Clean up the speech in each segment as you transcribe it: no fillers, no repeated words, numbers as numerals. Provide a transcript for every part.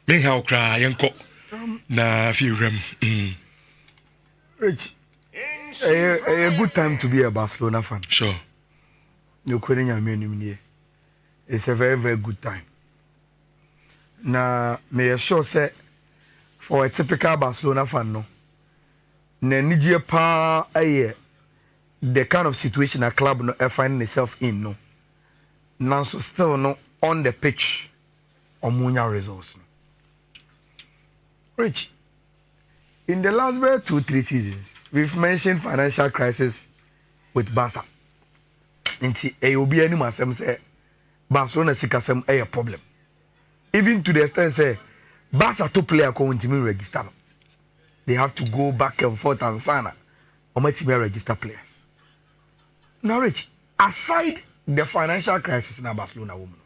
Me how cry yanko na fiwrem. Rich, a good time to be a Barcelona fan. Sure. You couldn't have many. It's a very, very good time. Now, may I sure say, for a typical Barcelona fan, no, Nigeria pa the kind of situation a club no finding itself in, no, now so still no on the pitch, Omunya results. Rich, in the last 2-3 seasons, we've mentioned financial crisis with Barca. Inti obi ani masem say Barcelona sikasem a problem. Even to the extent say Barca to player ko ntimi register. They have to go back and forth and sana or register players. Now Rich, aside the financial crisis in Barcelona woman,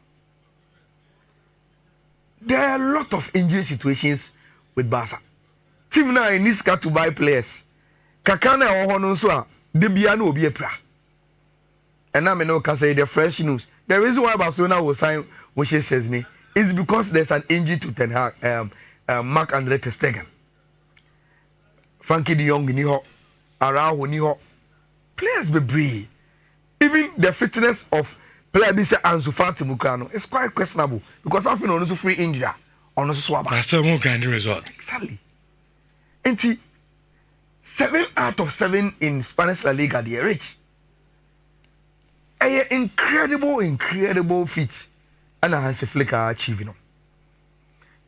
there are a lot of injury situations with Barca. Team now needs to buy players. Kakana or hono so a de bia no obi epra. And now I can say the fresh news. The reason why Barcelona will sign Moshe Szczesny is because there's an injury to Ten Hag, Marc-Andre ter Stegen. Frankie de Jong ni ho, Araujo ni ho. Players be brave. Even the fitness of player be say Ansu Fati Mukano is quite questionable because I feel on also free injury on also swap. That's still more grand result. Exactly. And 7 out of 7 in Spanish La Liga they are rich. A incredible feat and Hansi Flick are achieving.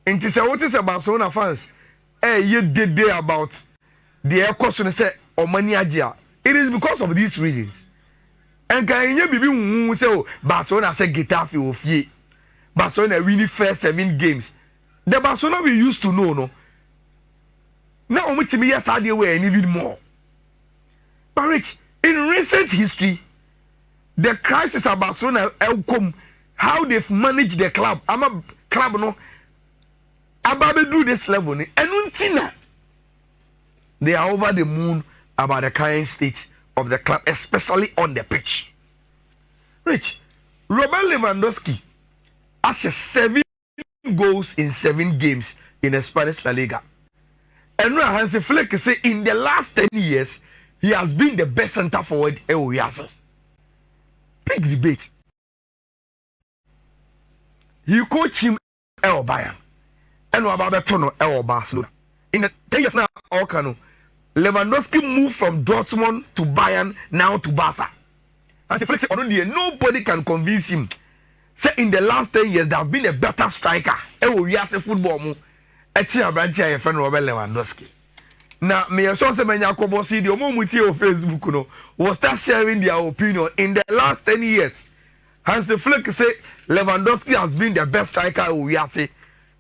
And to say what is about Barcelona fans, you did about the question say or money agia. It is because of these reasons. And can you be say Barcelona say Getafe of ye. Barcelona winning first 7 games. The Barcelona we used to know, no. Now we to be yes way and even more. But Rich, in recent history, the crisis at Barcelona come how they've managed the club. I'm a club no about to do this level and untina they are over the moon about the current state of the club, especially on the pitch. Rich, Robert Lewandowski has 7 goals in 7 games in the Spanish La Liga. And Hansi Flick say in the last 10 years he has been the best centre forward ever. Big debate. He coach him El Bayern. And Wababetono El Barcelona. In the 10 years now, Lewandowski moved from Dortmund to Bayern, now to Barca. And he said, nobody can convince him. Say in the last 10 years, there have been a better striker. We are football. Actually, my friend Robert Lewandowski. Now, me and Sean Semenyakobo see the moment on Facebook, no, was start sharing their opinion. In the last 10 years, Hansi Flick say Lewandowski has been the best striker we are say.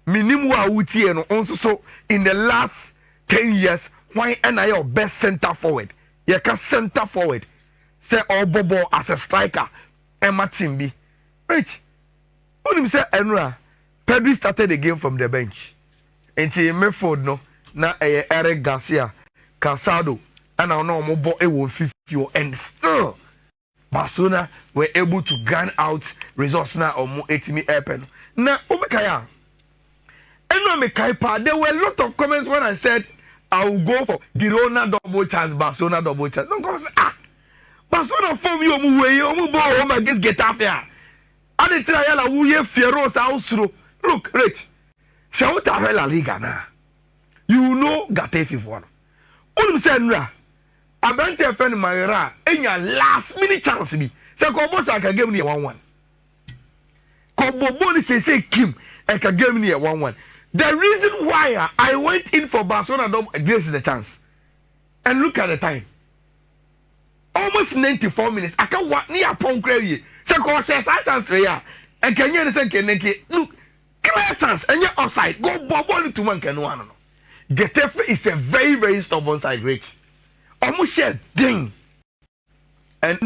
Minimum Awuti and also so in the last 10 years, why am I your best centre forward? You can centre forward. Say all Bobo as a striker. Emma Timby. Rich. When you say Enra, Pedri started the game from the bench. Until Medford no. Na Eric Garcia, Casado, and I know more boy will 50 and still Barcelona were able to grind out results now or more 80 happen. Now, Obekaya, and there were a lot of comments when I said I will go for Girona double chance, Barcelona double chance. No, because Barcelona form you way, you go home against Getafe. And it's Ayala who ye Fieros house. Look, Rich, shout out La Liga now. You know Getafe for one. Only say Nra. Abante friend Mayra, enya last minute chance bi. Say Kobo say can give me 1-1. Kobo Boni say Kim and can give me 1-1. The reason why I went in for Barcelona against the chance. And look at the time. Almost 94 minutes. I can't walk near upon Crave. Say Kobo say chance here. And can you say Keneke? Look, clear chance and you're outside. Go Bobo to one can one. Getafe is a very, very stubborn side, Rich. Almost share ding. And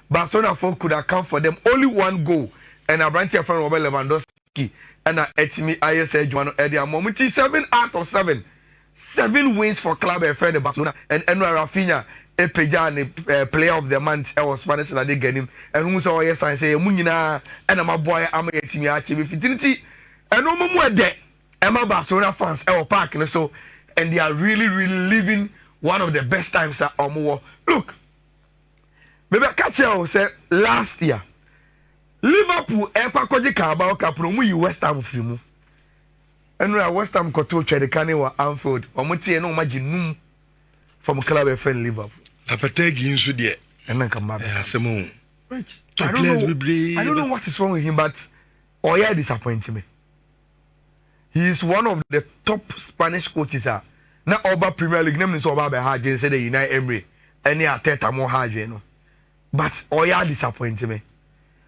Barcelona folk could account for them only 1 goal. And a branch from Robert Lewandowski and a Etimi ISA Juano Edia Momenti 7 out of 7. 7 wins for club and friend Barcelona. And Enra Rafinha, a Pejan, player of the month, I was Spanish and I did get him. And who saw yes, I say, Munina, and my boy, I'm a Etimi Archie with Fidelity. And no more there. Emma Barcelona fans our park and so and they are really living one of the best times at Omo. Look, maybe catch you say last year Liverpool ekwakoje Carabao Cup no mu West Ham fimu. Enu West Ham koto twede kane wa Anfield. Omo tie no ma ginum from club friend Liverpool. Apategi nso de. Ena kamba. Asemo. I don't know what is wrong with him, but Oya disappoints me. He is one of the top Spanish coaches. Now, Oba Premier League, name is Oba Behaji, say the United Emery, any Ateta more hard, but Oya disappoints me.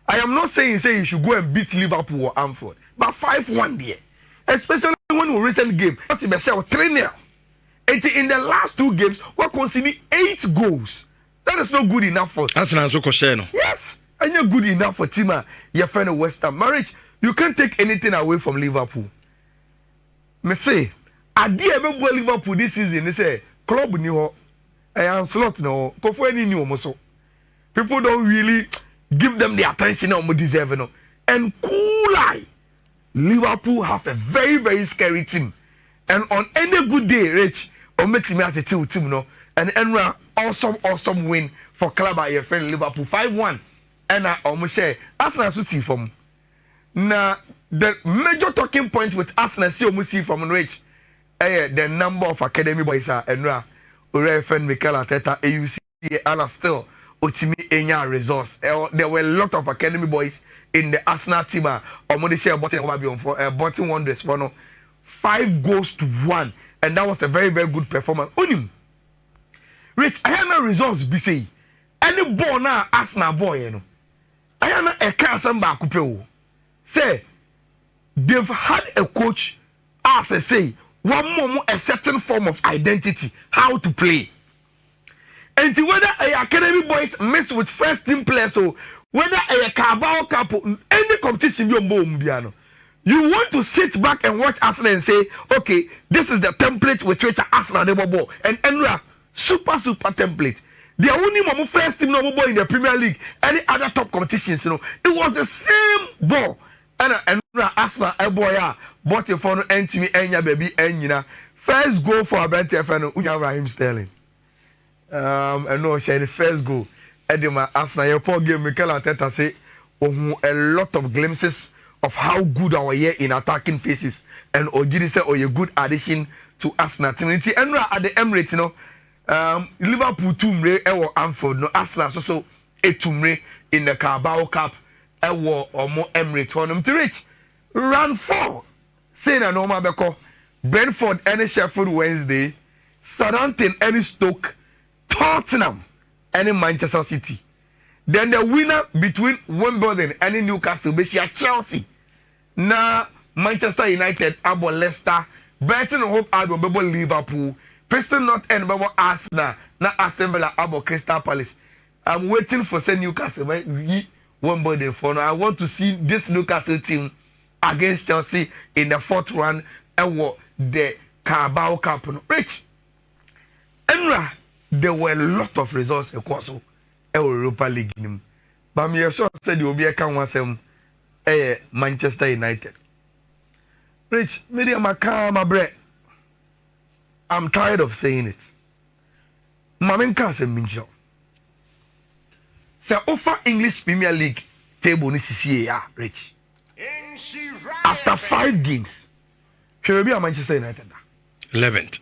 I am not saying you should go and beat Liverpool or Anfield, but 5-1 there, especially when we recent game, that's the best 3-0. In the last 2 games, we conceded 8 goals. That is not good enough for. That's not so question. Yes, and you're good enough for Tima. Your friend West Ham marriage. You can't take anything away from Liverpool. Me say, I did ever go Liverpool this season. They say club new, I am slot no. Go for any new also. People don't really give them the attention they deserve no. And cool eye, Liverpool have a very scary team. And on any good day, Rich, or make me at a team no. And Enra awesome win for club at your friend Liverpool 5-1. And I almost share Arsenal to see from. Now the major talking point with Arsenal see almost see from Rich. The number of academy boys are Enra, Ure friend Mikel Arteta, AUC, and still Otimi Enya resource. There were a lot of academy boys in the Arsenal team. Almost share bottom wonders for no 5-1, and that was a very good performance. Onim. Rich, I have no results be say. Any ball now Arsenal boy, you know. I have a cancer back say they've had a coach as I say one more a certain form of identity, how to play. And whether a academy boys mix with first team players or whether a Carabao Cup any competition you want to sit back and watch Arsenal and say, okay, this is the template with which Arsenal never ball and Enra. Super template. The only first team no ball in the Premier League, any other top competitions, you know, it was the same ball. And Arsenal, a boy, bought your phone, and to me, and your baby, and you know, first goal for a better fan, Raheem Sterling. And no, she had the first goal. Edema Arsenal, your poor game, Mikel Arteta say, a lot of glimpses of how good our year in attacking phases, and Ojiri say, a good addition to Arsenal. And at the Emirates, you know. Liverpool tumre ewo Anfield no Arsenal so a tumre in the Carabao Cup ewo omo Emirates honum to reach round 4 say na normal beko Brentford any Sheffield Wednesday Southampton any Stoke Tottenham any Manchester City then the winner between Wimbledon and Newcastle be Chelsea na Manchester United abo Leicester Brighton Hope Albion bebo Liverpool Preston North End babo Arsenal na Aston Villa abo Crystal Palace. I'm waiting for say Newcastle Wimbledon for now. I want to see this Newcastle team against Chelsea in the 4th round and what the Carabao Cup. Rich. Enra, there were a lot of results across the Europa League. But me sure said you will be a can Manchester United. Rich, media my bread. I'm tired of saying it. Mamen can't say minjo. Say offer English Premier League table ni CCA Rich. After 5 games, she will be a Manchester United. 11th.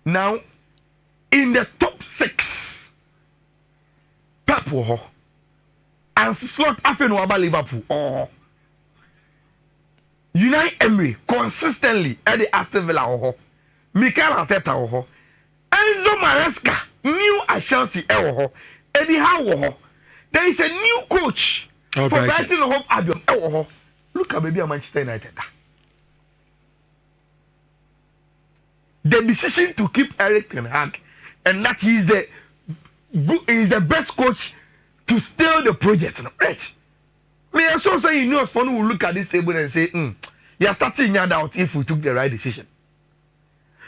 Now, in the top 6, Pep and slot after no about Liverpool. Oh. United Emery consistently at the Aston Villa Mikel Arteta Enzo Maresca new at Chelsea Eddie Howe there is a new coach for Brighton Hove Albion look at maybe a Manchester United. The decision to keep Eric Ten Hag and that he is the best coach to steal the project. Right? Me also say you know someone will look at this table and say, you are starting your doubt if we took the right decision.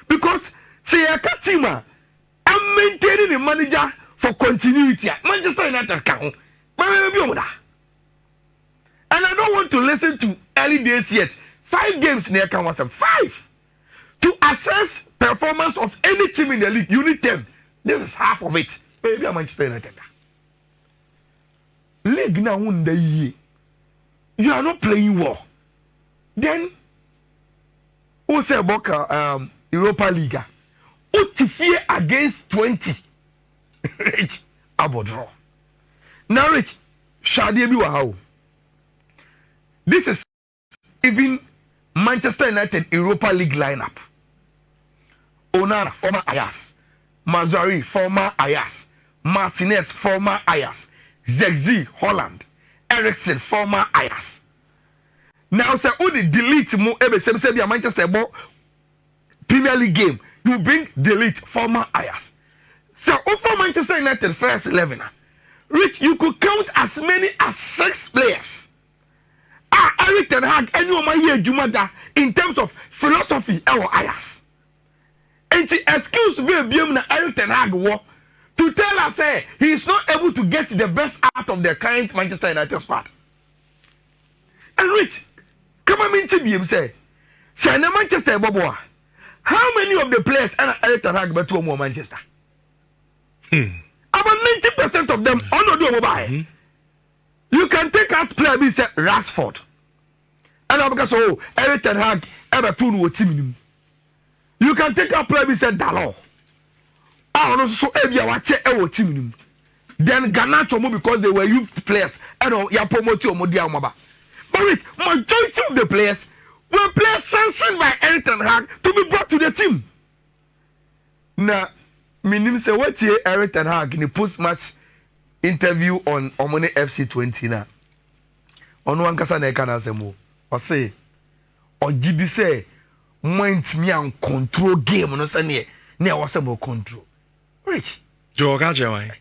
Because say a team I'm maintaining a manager for continuity. Manchester United can. And I don't want to listen to early days yet. 5 games near can was 5 to assess performance of any team in the league. You need 10. This is half of it. Maybe I'm Manchester United. League now one day. You are not playing well. Then who say about Europa League? Utifie against 20. Rich Abodro. Now Rich Shadi Biwahau. This is even Manchester United Europa League lineup. Onana, former Ajax. Mazari, former Ajax. Martinez, former Ajax. Zegzi, Holland. Eriksen, former Ajax. Now, say, who the delete mo ebe say be a Manchester Premier League game. You bring delete former Ajax. So, over Manchester United first 11. Rich, you could count as many as 6 players. Eric Ten Hag, anyone here Jumada in terms of philosophy or Ajax. And the excuse be na Eric Ten Hag war to tell us he is not able to get the best out of the current Manchester United squad. And Rich, come on into BM say na Manchester Bobo. How many of the players and Eric Ten Hag better more Manchester? About 90% of them on do mobile. You can take out player be say Rashford. And I'm because so Eric Ten Hag ever tune wo team. You can take out player be say Dalot. I also so ebia wa che e wo team. Then Garnacho mo because they were youth players and ya promote omo dia omaba. But wait, majority of the players were players sanctioned by Eric Ten Hag to be brought to the team. Now, minim say what here Eric Ten Hag in the post-match interview on Omone FC 20 na. Ono ankasa na kana asemo. O say o gidi say mind me and control game no say ne was about control. Rich. Jo ka je wan.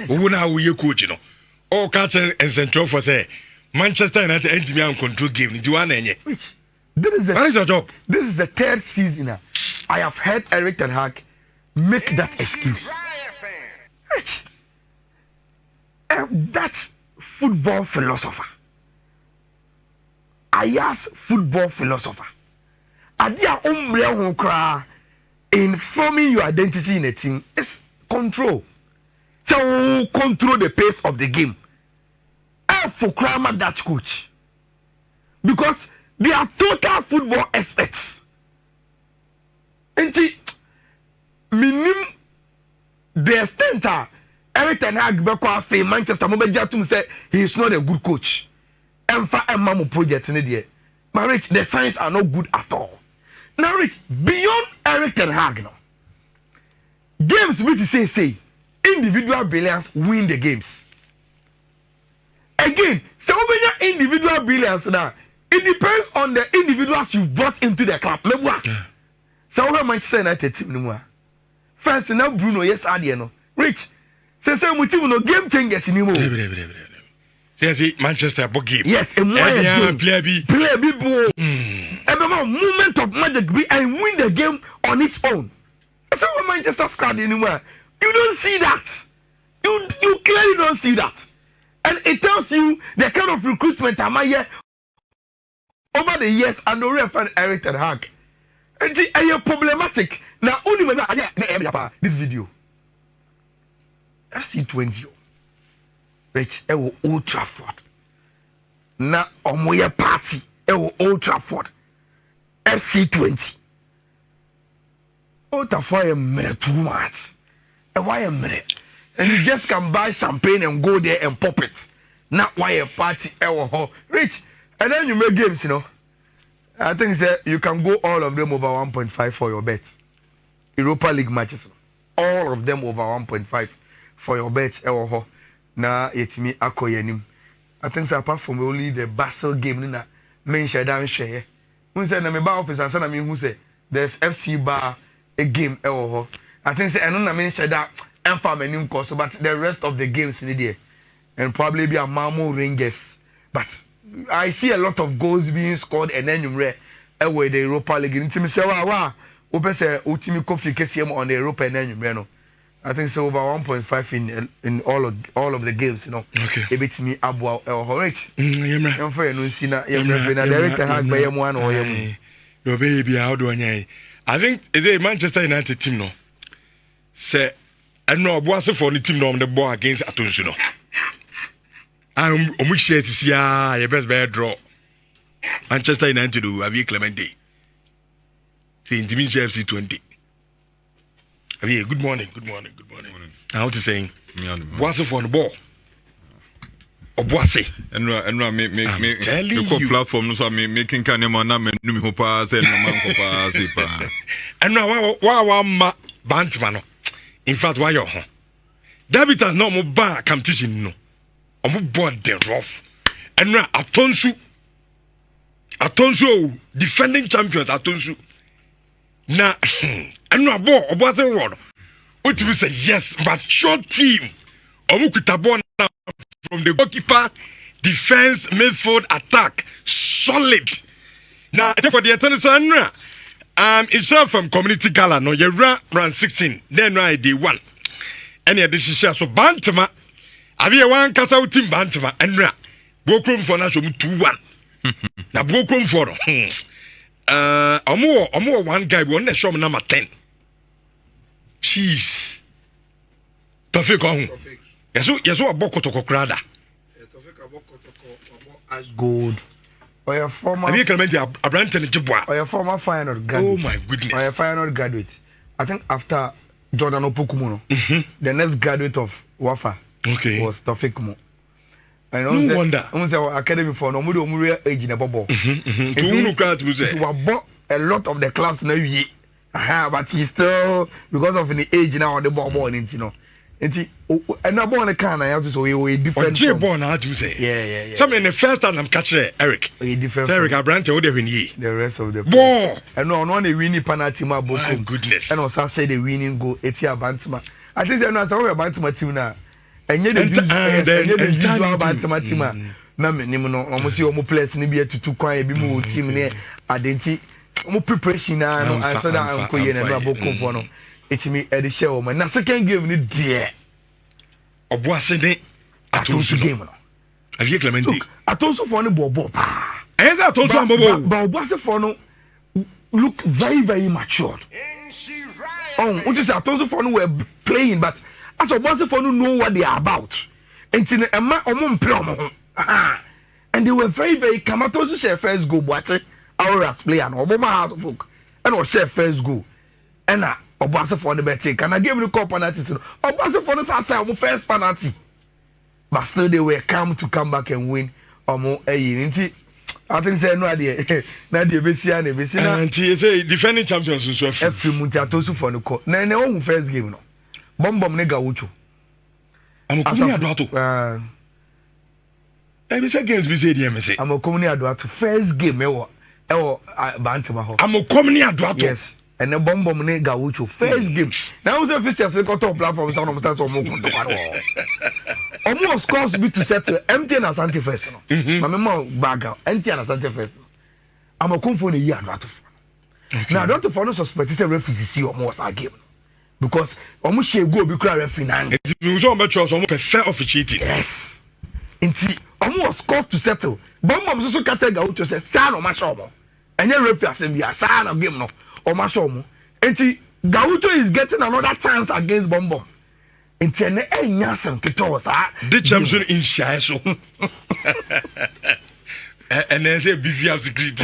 Wo na wo ye coach no. O ka che central for say Manchester United entimi and control game ni diwa na enye. Rich. This is your job. This is the 3rd season I have heard Eric Ten Hag make that excuse. Rich. That football philosopher. Ayas football philosopher. Adia umbre kra in forming your identity in a team is control. So control the pace of the game. For Kramer that coach. Because they are total football experts. And minim the extent Eric Ten Hag bekwa fe Manchester Mobejatum say he is not a good coach. Emfa Emma project in there. But Rich, the signs are not good at all. Now Rich, beyond Eric Ten Hag no. Games which say individual brilliance win the games. Again, so when you individual brilliance now, it depends on the individuals you brought into the club. So when Manchester United team no more. First now Bruno yes adie no. Rich, say team no game changers in mo. Say Manchester bo game. Yes, a more game. Play bi ball. Every moment of magic be and win the game on its own. So when Manchester squad anymore, you don't see that. You clearly don't see that. And it tells you the kind of recruitment am I here over the years and the referee Eric Ten Hag. And see, are problematic. Now only when this video. FC 20. Rich, Old Trafford. Na omoye party, Old Trafford. FC 20. Old Trafford is too much. And why a minute? And you just can buy champagne and go there and pop it. Not why a party Rich. And then you make games, you know. I think that you can go all of them over 1.5 for your bet. Europa League matches. All of them over 1.5 for your bet. Na yetimi akoyenim. I think that apart from only the Barca game, na mention down share. Who said na me bar office and sana me who say there's FC bar a game. I think say I know na mention that and for many course, but the rest of the games in there and probably be a Malmo Rangers. But I see a lot of goals being scored and then you read away the Europa League. Into me say wow, open say ultimate coffee KCM on the Europa and then you know. I think so over 1.5 in all of the games, you know. Okay. A bit me abwa horrich. Yemra. Yam for no sina yemra na director hag by yam one or yam. No baby how do I think is a Manchester United team no. Say and no boss for the team no the ball against Atunsu no. And omushie to see your best bad draw. Manchester United do have Clemente. See Intimin FC 20. Have good morning. How to saying? Boss for the ball. Obuase. And me platform so me making can na me no me pass and man ko pass pa. And now wa bantman no. In fact why you ho. David has no mo ba competition no. Omo board the rough. And now Atonsu defending champions Atonsu. Na and now ball Obuase word. What you say yes, but short team. Omo kutabon from the goalkeeper, defense, midfield, attack, solid. Now, for the attorney, it's from community gala. No, you run 16. Then I did one. Any addition? So Bantama, have you one castle team Bantama and Bokum for national 2-1. Now Bokum for a more one guy won the show number 10. Cheese. Perfect. Yes, what Bokotoko Krada? As gold. Or your former. Have you commented a brand and Jibwa? Or your former final graduate. Oh my goodness. Or your final graduate. I think after Jordan Opokumono, the next graduate of Wafa was Tofik Mo. No wonder. I was academy for no more age in a bubble. To bought a lot of the class now, but he's still, because of the age now, the ball in it, you know. And I born a can I have to say we different. Born how to say. Yeah. Some in the first time I'm catching Eric. We different. Eric Abrante would have been ye. The rest of the ball. And no one the winning penalty ma book. My goodness. And also say the winning goal. It's here Bantama. I think I know some of Bantama team now. And yet the usual Bantama team. Na me no almost see omo players ni be to kwan bi mu team ne adenti omo preparation na no I saw that am koye na book for no. It's me at the show, man. Now, second game, ni dear. Obuase ne Atonsu game. Have you Clemente? Atonsu for no bobo. Yes, Atonsu and bobo. But Obuase for no look very, very matured. Which is Atonsu for no were playing, but as Obuase for no know what they are about. And they were very, very calm. Atonsu share first goal, but our player and Obama House of Folk, and or share first goal. And Obuase for the betting. Can I give you the call penalty? Obuase for the side first penalty. But still they were calm to come back and win. I think say no idea. Na the Bessian, and he say defending champions so every Mutiatosu for the call. Na no first game no. Bomb ne Gaucho. I'm coming adwato. Every second games we say the MSA. I'm coming adwato first game ewo Bantama ho. I'm coming adwato. Yes. And the bomb ne Gaucho first game. Now was a fixture say got top platform so no start so mo konto. Almost scores be to settle empty and Asante first no. My memo Barca empty and Asante first. I'm a come for the year adwato. Now adwato for no suspect say referee see almost a game. Because almost she go be cry referee now. You so much almost perfect officiating. Yes. Inti almost scores to settle. Bomb so catch Gaucho say sa no match omo. And your referee say be a sa no game no. Omashomo. Enti Gaucho is getting another chance against Bombom. Enti ene enyasem kito sa. The champion in shy so. And then say beefy up secret.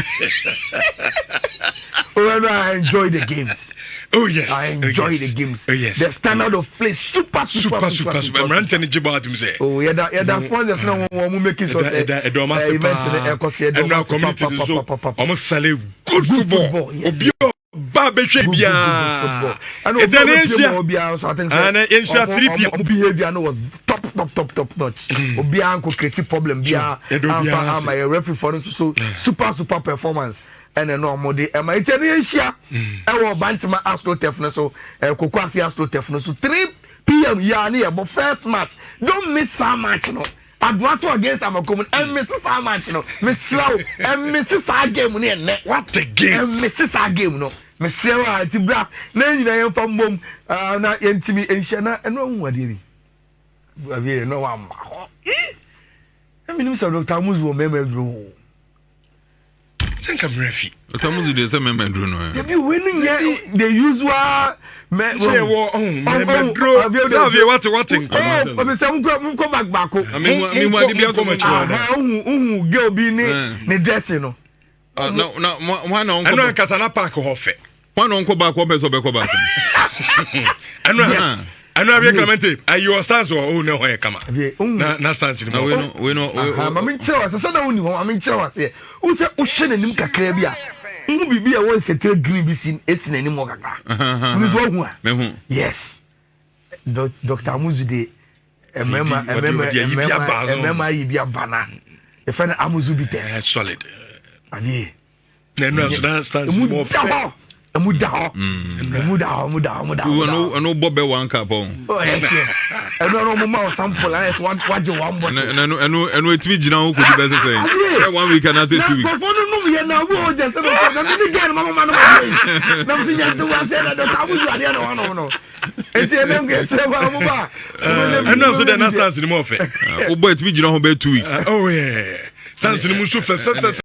Oh, I enjoy the games. Oh yes. I enjoy the games. Oh yes. The standard of play super. I'm ranting the jibo to say. Oh yeah, that sponsors now we making sure and now community so almost sell good football. Barbecue bia. And then I think and 3 p.m. behavior was top notch. Obia ko create problem bia. My referee for so super performance. And a normal day. And my Asia, I will Bantama Astro Tefno, so Kokwasi Astro Tefno. So 3 p.m. But first match. Don't miss so much, no. Adwato against Amakomun and Mrs. Amachino, Miss Slow and Mrs. Our game ne. What the game? And Mrs. Our game no. Miss Sarah Tibra, then I am from Mom, not intimate and Shana and no one did. No one. I mean, Mr. Dr. Mus will remember. Think I'm ready. Dr. Mus is a member. If you winning the usual. What in come back. I mean, what did you have so much? Girl be ne dressing. No, one on Casana Park Hoffe. One on go back, go back. And I recommend are you a stance or oh no, I come up. Not standing. We know. I'm in Charles. I said, I'm in Charles here. Who's a ocean and Nimka Crabia? Who be a one set green be seen, it's in any more. Yes. Dr. Amuzude, a member, you be a banana. The friend Amuzubi test. Solid. Abi. Then no stands more. Muda. No Bobby one cup on. Oh, yes. I don't know more sample. I want you one more. And we tweet now could be better say. 1 week and I say 2 weeks. I know so they're not standing more fair. Oh, but we don't 2 weeks. Oh, yeah. Stands in the